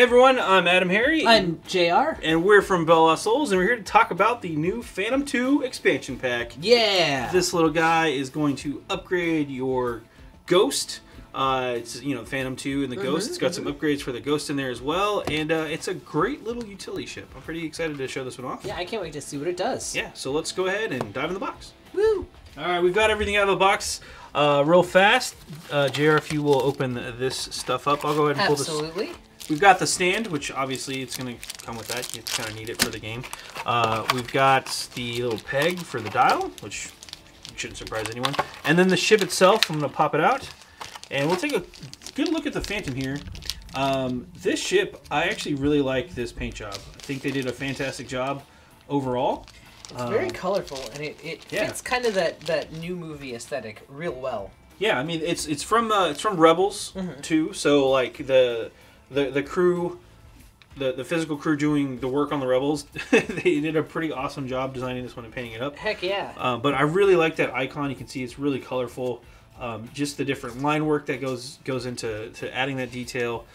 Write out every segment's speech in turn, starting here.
Hey everyone, I'm AdamHarry. I'm JayArr. And we're from BoLS Crew, and we're here to talk about the new Phantom 2 expansion pack. Yeah! This little guy is going to upgrade your Ghost. It's, Phantom 2 and the Ghost. It's got some upgrades for the Ghost in there as well, and it's a great little utility ship. I'm pretty excited to show this one off. Yeah, I can't wait to see what it does. Yeah, so let's go ahead and dive in the box. Woo! Alright, we've got everything out of the box real fast. JayArr, if you will open this stuff up, I'll go ahead and pull this. Absolutely. We've got the stand, which obviously it's going to come with that. You kind of need it for the game. We've got the little peg for the dial, which shouldn't surprise anyone. And then the ship itself, I'm going to pop it out. And we'll take a good look at the Phantom here. This ship, I actually really like this paint job. I think they did a fantastic job overall. It's very colorful, and it fits kind of that new movie aesthetic real well. Yeah, I mean it's from Rebels too. So like the crew, the physical crew doing the work on the Rebels, they did a pretty awesome job designing this one and painting it up. Heck yeah! But I really like that icon. You can see it's really colorful. Just the different line work that goes into adding that detail.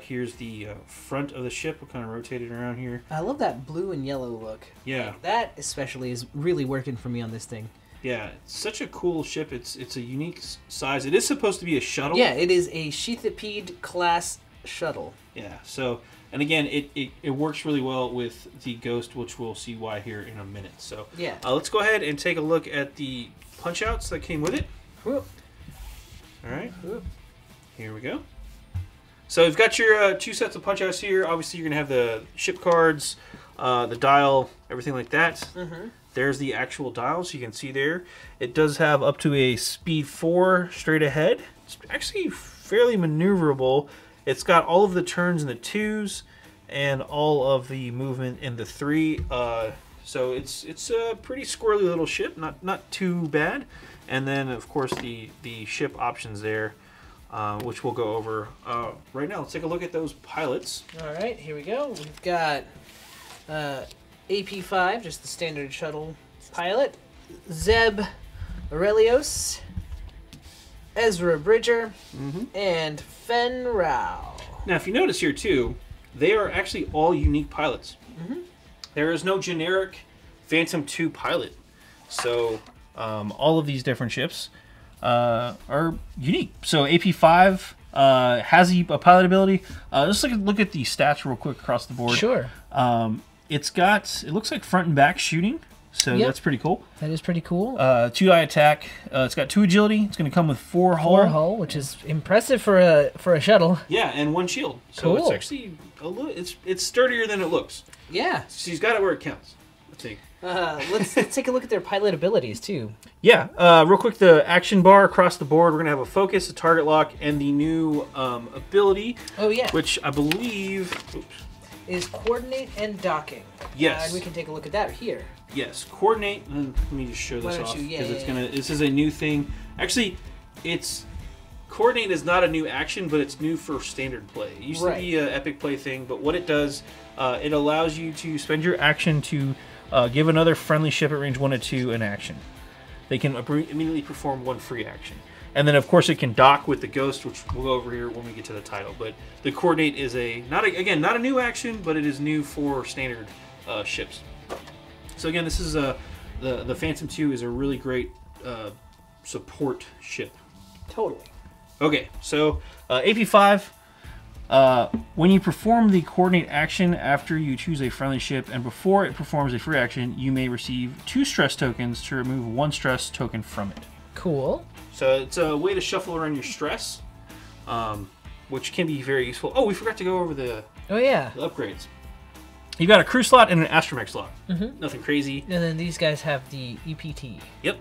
Here's the front of the ship. We'll kind of rotate it around here. I love that blue and yellow look. Yeah, that especially is really working for me on this thing. Yeah, it's such a cool ship. It's a unique size. It is supposed to be a shuttle. Yeah, it is a Sheathipede class shuttle. Yeah. So, and again, it works really well with the Ghost, which we'll see why here in a minute. So yeah, let's go ahead and take a look at the punch outs that came with it. Whoop. All right, here we go. So you've got your two sets of punch outs here. Obviously, you're gonna have the ship cards, the dial, everything like that. There's the actual dial, so you can see there. It does have up to a speed 4 straight ahead. It's actually fairly maneuverable. It's got all of the turns in the 2s and all of the movement in the 3. So it's a pretty squirrely little ship, not too bad. And then, of course, the ship options there, which we'll go over right now. Let's take a look at those pilots. All right, here we go. We've got AP5, just the standard shuttle pilot. Zeb Aurelios, Ezra Bridger, and Fen Rao. Now, if you notice here, too, they are actually all unique pilots. There is no generic Phantom 2 pilot. So all of these different ships are unique. So AP5 has a pilot ability. Let's look at the stats real quick across the board. Sure. It looks like front and back shooting, so that's pretty cool. That is pretty cool. 2-eye attack. It's got 2 agility. It's going to come with 4 hull. 4 hull, which is impressive for a shuttle. Yeah, and 1 shield. So cool. It's actually a little. It's sturdier than it looks. Yeah. She's got it where it counts, I think. Let's take a look at their pilot abilities too. Yeah, real quick, the action bar across the board, we're going to have a focus, a target lock, and the new ability. Oh, yeah. Which I believe is coordinate and docking. Yes. And we can take a look at that here. Yes, coordinate. Let me just show this off because this is a new thing. Actually, coordinate is not a new action, but it's new for standard play. It used to be an epic play thing, but what it does, it allows you to spend your action to give another friendly ship at range 1 to 2 an action. They can immediately perform 1 free action. And then, of course, it can dock with the Ghost, which we'll go over here when we get to the title. But the coordinate is not a new action, but it is new for standard ships. So again, this is the Phantom 2 is a really great support ship. Totally. Okay, so AP5. When you perform the coordinate action after you choose a friendly ship and before it performs a free action, you may receive 2 stress tokens to remove 1 stress token from it. Cool. So it's a way to shuffle around your stress, which can be very useful. Oh, we forgot to go over the upgrades. You got a crew slot and an astromech slot. Nothing crazy. And then these guys have the EPT. Yep.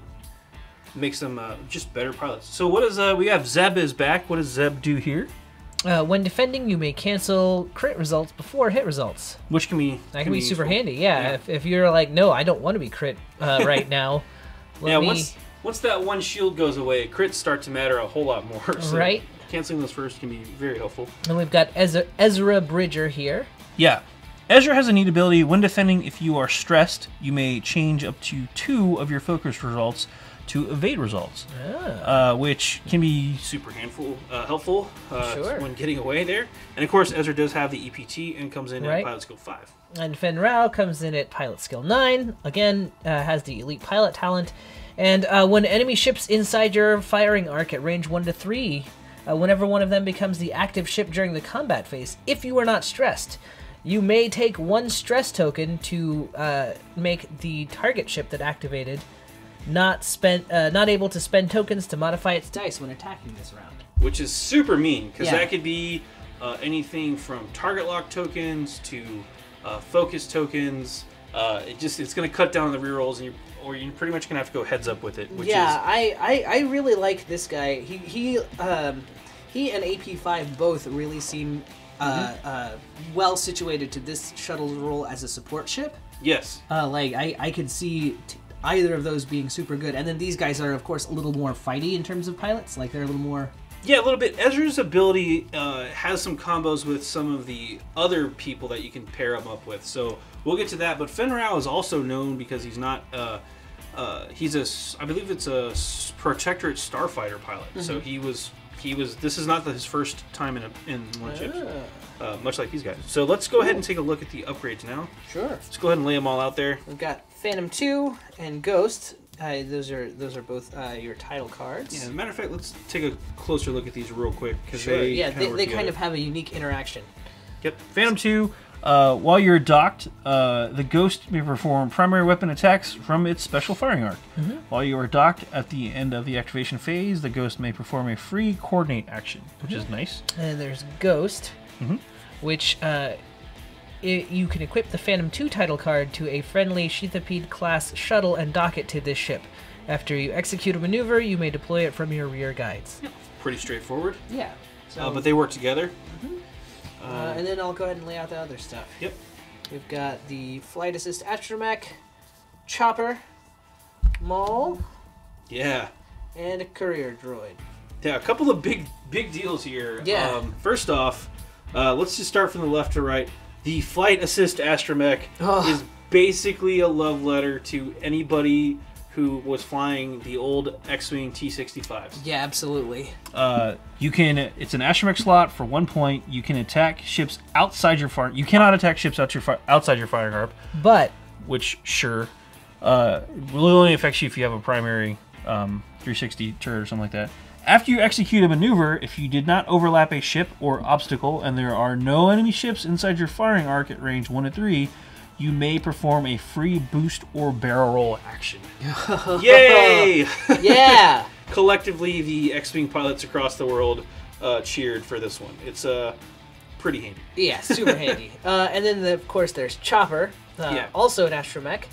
Makes them just better pilots. So what is we have Zeb is back. What does Zeb do here? When defending, you may cancel crit results before hit results. Which can be super useful. Handy. Yeah. If you're like, no, I don't want to be crit right now. Once that 1 shield goes away, crits start to matter a whole lot more. So right. Canceling those first can be very helpful. And we've got Ezra Bridger here. Yeah. Ezra has a neat ability. When defending, if you are stressed, you may change up to 2 of your focus results to evade results, which can be super helpful when getting away there. And of course, Ezra does have the EPT and comes in at pilot skill 5. And Fen Rao comes in at pilot skill 9. Again, has the elite pilot talent. And when enemy ships inside your firing arc at range 1 to 3, whenever one of them becomes the active ship during the combat phase, if you are not stressed, you may take 1 stress token to make the target ship that activated not able to spend tokens to modify its dice when attacking this round. Which is super mean, because that could be anything from target lock tokens to focus tokens. It's going to cut down the rerolls, and you're pretty much going to have to go heads up with it. I really like this guy. He and AP5 both really seem well situated to this shuttle's role as a support ship. Yes. I could see either of those being super good. And then these guys are, of course, a little more fighty in terms of pilots. Like, they're a little more... Yeah, a little bit. Ezra's ability has some combos with some of the other people that you can pair him up with. So we'll get to that. But Fen Rao is also known because he's not... I believe it's a Protectorate Starfighter pilot. So he was... This is not his first time in one of the ships. Much like these guys. So let's go ahead and take a look at the upgrades now. Sure. Let's go ahead and lay them all out there. We've got Phantom 2 and Ghost. Those are both your title cards. Yeah, as a matter of fact, let's take a closer look at these real quick. They kind of have a unique interaction. Yep. Phantom 2, while you're docked, the Ghost may perform primary weapon attacks from its special firing arc. While you are docked at the end of the activation phase, the Ghost may perform a free coordinate action, which is nice. And there's Ghost, which you can equip the Phantom 2 title card to a friendly Sheathipede class shuttle and dock it to this ship. After you execute a maneuver, you may deploy it from your rear guides. Pretty straightforward. Yeah. So, but they work together. And then I'll go ahead and lay out the other stuff. Yep. We've got the Flight Assist Astromech, Chopper, Maul. Yeah. And a Courier Droid. Yeah, a couple of big deals here. Yeah. First off, let's just start from the left to right. The Flight Assist Astromech is basically a love letter to anybody who was flying the old X-Wing T-65s. Yeah, absolutely. It's an astromech slot for 1 point. You can attack ships outside your fire. You cannot attack ships outside your firing arc. But really only affects you if you have a primary 360 turret or something like that. After you execute a maneuver, if you did not overlap a ship or obstacle and there are no enemy ships inside your firing arc at range 1 to 3, you may perform a free boost or barrel roll action. Yay! Yeah! Collectively, the X-Wing pilots across the world cheered for this one. It's pretty handy. Yeah, super handy. And then, of course, there's Chopper, also an astromech,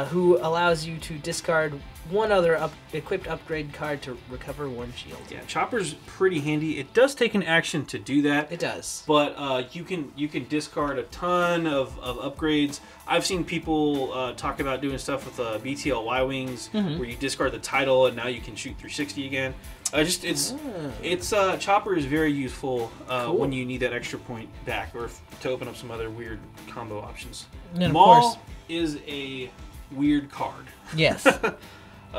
who allows you to discard one other equipped upgrade card to recover 1 shield. Yeah, Chopper's pretty handy. It does take an action to do that. It does. But you can discard a ton of upgrades. I've seen people talk about doing stuff with BTL Y-Wings, where you discard the title and now you can shoot 360 again. Chopper is very useful when you need that extra point back or to open up some other weird combo options. And Maul is a weird card. Yes.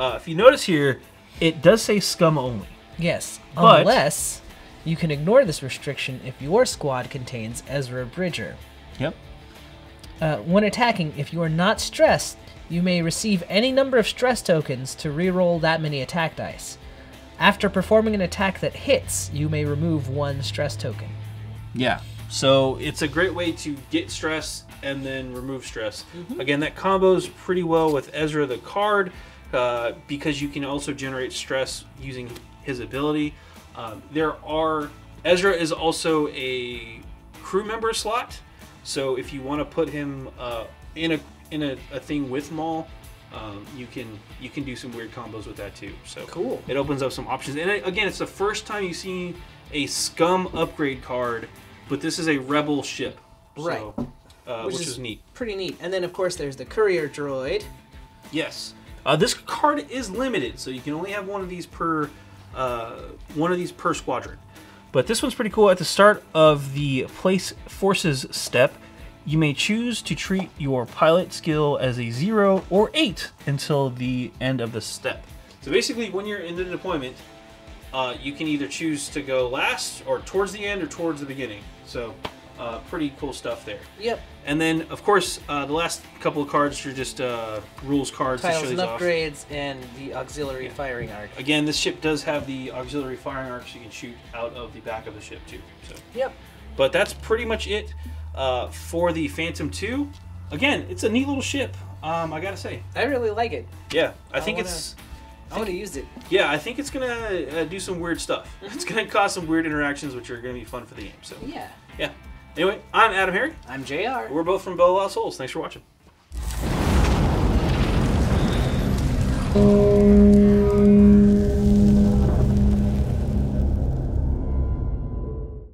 If you notice here, it does say scum only. Yes, but unless you can ignore this restriction if your squad contains Ezra Bridger. Yep. When attacking, if you are not stressed, you may receive any number of stress tokens to reroll that many attack dice. After performing an attack that hits, you may remove 1 stress token. Yeah, so it's a great way to get stress and then remove stress. Again, that combos pretty well with Ezra the card because you can also generate stress using his ability. Ezra is also a crew member slot, so if you want to put him in a thing with Maul, you can do some weird combos with that too. So cool. It opens up some options. And again, it's the first time you've seen a scum upgrade card, but this is a rebel ship, right? So, which is neat. Pretty neat. And then of course there's the Courier Droid. Yes. This card is limited, so you can only have one of these per squadron. But this one's pretty cool. At the start of the place forces step, you may choose to treat your pilot skill as a 0 or 8 until the end of the step. So basically, when you're in the deployment, you can either choose to go last, or towards the end, or towards the beginning. So, pretty cool stuff there. Yep. And then, of course, the last couple of cards are just rules cards to show Tiles these and off. upgrades and the auxiliary firing arc. Again, this ship does have the auxiliary firing arc, so you can shoot out of the back of the ship too. So. Yep. But that's pretty much it for the Phantom 2. Again, it's a neat little ship. I gotta say. I really like it. Yeah, I want to use it. Yeah, I think it's gonna do some weird stuff. It's gonna cause some weird interactions, which are gonna be fun for the game. So Yeah. yeah. Anyway, I'm AdamHarry. I'm JayArr. We're both from BoLS Crew. Thanks for watching.